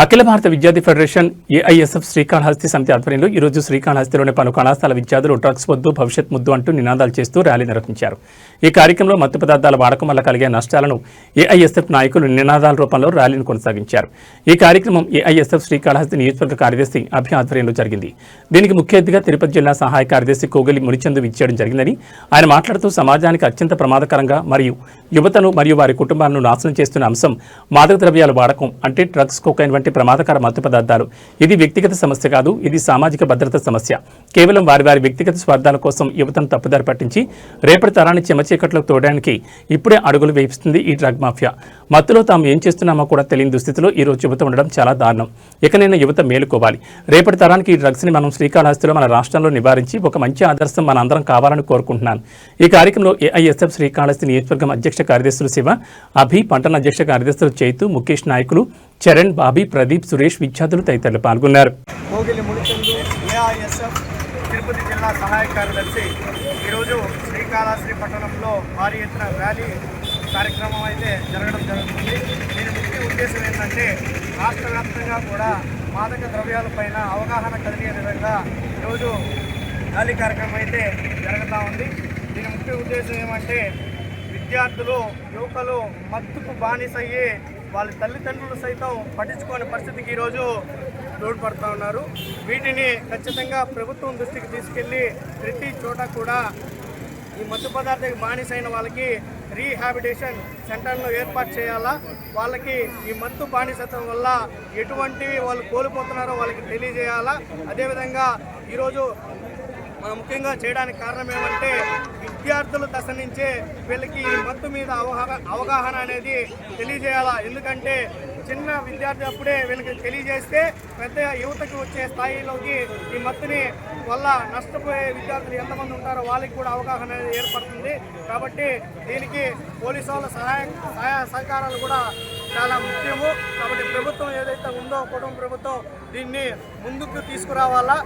అఖిల భారత విద్యార్థి federation AISF Srikalahasti సమితి ఆధ్వర్యంలో ఈరోజు శ్రీకాళహస్తిలోని పలు కళాశాల విద్యార్థులు డ్రగ్స్ వద్దు భవిష్యత్ ముద్దు అంటూ నినాదాలు చేస్తూ ర్యాలీ నిర్వహించారు. ఈ కార్యక్రమంలో మత్తు పదార్థాల వాడకం వల్ల కలిగే నష్టాలను ఏఐఎస్ఎఫ్ నాయకులు నినాదాల రూపంలో ర్యాలీని కొనసాగించారు. ఈ కార్యక్రమం ఏఐఎస్ఎఫ్ శ్రీకాళహస్తి నియోజకవర్గ కార్యదర్శి అభి ఆధ్వర్యంలో జరిగింది. దీనికి ముఖ్య అతిథిగా తిరుపతి జిల్లా సహాయ కార్యదర్శి కోగలి మునిచందు విచ్చేయడం జరిగిందని ఆయన మాట్లాడుతూ సమాజానికి అత్యంత ప్రమాదకరంగా మరియు యువతను మరియు వారి కుటుంబాలను నాశనం చేస్తున్న అంశం మాదక ద్రవ్యాల వాడకం అంటే డ్రగ్స్, కోకైన్ వంటి ప్రమాదకర మత్తు పదార్థాలు. ఇది వ్యక్తిగత సమస్య కాదు, ఇది సామాజిక భద్రత సమస్య. కేవలం వారి వ్యక్తిగత స్వార్థాల కోసం యువతను తప్పుదారి పట్టించి రేపటి తరాన్ని చెమచీకట్లోకి తోడడానికి ఇప్పుడే అడుగులు వేయిస్తుంది ఈ డ్రగ్ మాఫియా. మత్తులో తాము ఏం చేస్తున్నామో కూడా తెలియని దుస్థితిలో ఈ రోజు యువత ఉండడం చాలా దారుణం. ఇకనైనా యువత మేలుకోవాలి. రేపటి తరానికి ఈ డ్రగ్స్ ని మనం శ్రీకాళహస్తిలో మన రాష్ట్రంలో నివారించి ఒక మంచి ఆదర్శం మన అందరం కావాలని కోరుకుంటున్నాను. ఈ కార్యక్రమంలో ఏఐఎస్ఎఫ్ శ్రీకాళహస్తి నియోజకవర్గం అధ్యక్ష కార్యదర్శులు శివ, అభి, పట్టణ అధ్యక్ష కార్యదర్శులు చైతు, ముఖేష్ నాయకులు చరణ్, బాబీ, ప్రదీప్, సురేష్, విద్యార్థులు తదితరులు పాల్గొన్నారు. తిరుపతి జిల్లా సహాయ కార్యదర్శి ఈరోజు శ్రీకాళహస్తి పట్టణంలో భారీ ఎత్తున ర్యాలీ కార్యక్రమం అయితే జరగడం జరుగుతుంది. దీని ముఖ్య ఉద్దేశం ఏంటంటే రాష్ట్ర వ్యాప్తంగా కూడా మాదక ద్రవ్యాలపైన అవగాహన కలిగే విధంగా ఈరోజు ర్యాలీ కార్యక్రమం అయితే జరుగుతూ ఉంది. దీని ముఖ్య ఉద్దేశం ఏమంటే విద్యార్థులు, యువకులు మత్తుకు బానిసయ్యి వాళ్ళ తల్లిదండ్రులు సైతం పట్టించుకోని పరిస్థితికి ఈరోజు తోడ్పడుతూ ఉన్నారు. వీటిని ఖచ్చితంగా ప్రభుత్వం దృష్టికి తీసుకెళ్ళి ప్రతి చోట కూడా ఈ మత్తు పదార్థానికి బానిసైన వాళ్ళకి రీహాబిటేషన్ సెంటర్ను ఏర్పాటు చేయాలా. వాళ్ళకి ఈ మత్తు బానిసత్వం వల్ల ఎటువంటి వాళ్ళు కోల్పోతున్నారో వాళ్ళకి తెలియజేయాలా. అదేవిధంగా ఈరోజు ముఖ్యంగా చేయడానికి కారణం ఏమంటే విద్యార్థుల దశ నుంచే వీళ్ళకి ఈ మత్తు మీద అవగాహన అనేది తెలియజేయాలా. ఎందుకంటే చిన్న విద్యార్థి అప్పుడే వీళ్ళకి తెలియజేస్తే పెద్ద యువతకు వచ్చే స్థాయిలోకి ఈ మత్తుని వల్ల నష్టపోయే విద్యార్థులు ఎంతమంది ఉంటారో వాళ్ళకి కూడా అవగాహన అనేది ఏర్పడుతుంది. కాబట్టి దీనికి పోలీసు వాళ్ళ సహాయ సహకారాలు కూడా చాలా ముఖ్యము. కాబట్టి ప్రభుత్వం ఏదైతే ఉందో కుటుంబ ప్రభుత్వం దీన్ని ముందుకు తీసుకురావాలా.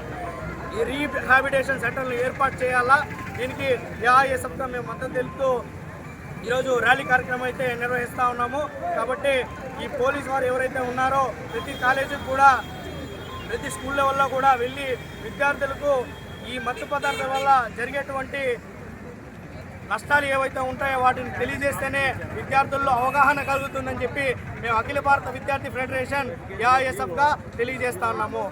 ఈ రీహాబిటేషన్ సెంటర్లు ఏర్పాటు చేయాలా. దీనికి ఏఐఎస్ఎఫ్గా మేము మద్దతు తెలుపుతూ ఈరోజు ర్యాలీ కార్యక్రమం అయితే నిర్వహిస్తూ ఉన్నాము. కాబట్టి ఈ పోలీసు వారు ఎవరైతే ఉన్నారో ప్రతి కాలేజీకి కూడా, ప్రతి స్కూల్ లెవెల్లో కూడా వెళ్ళి విద్యార్థులకు ఈ మత్తు పదార్థాల వల్ల జరిగేటువంటి నష్టాలు ఏవైతే ఉంటాయో వాటిని తెలియజేస్తేనే విద్యార్థుల్లో అవగాహన కలుగుతుందని చెప్పి మేము అఖిల భారత విద్యార్థి ఫెడరేషన్ ఏఐఎస్ఎఫ్గా తెలియజేస్తా ఉన్నాము.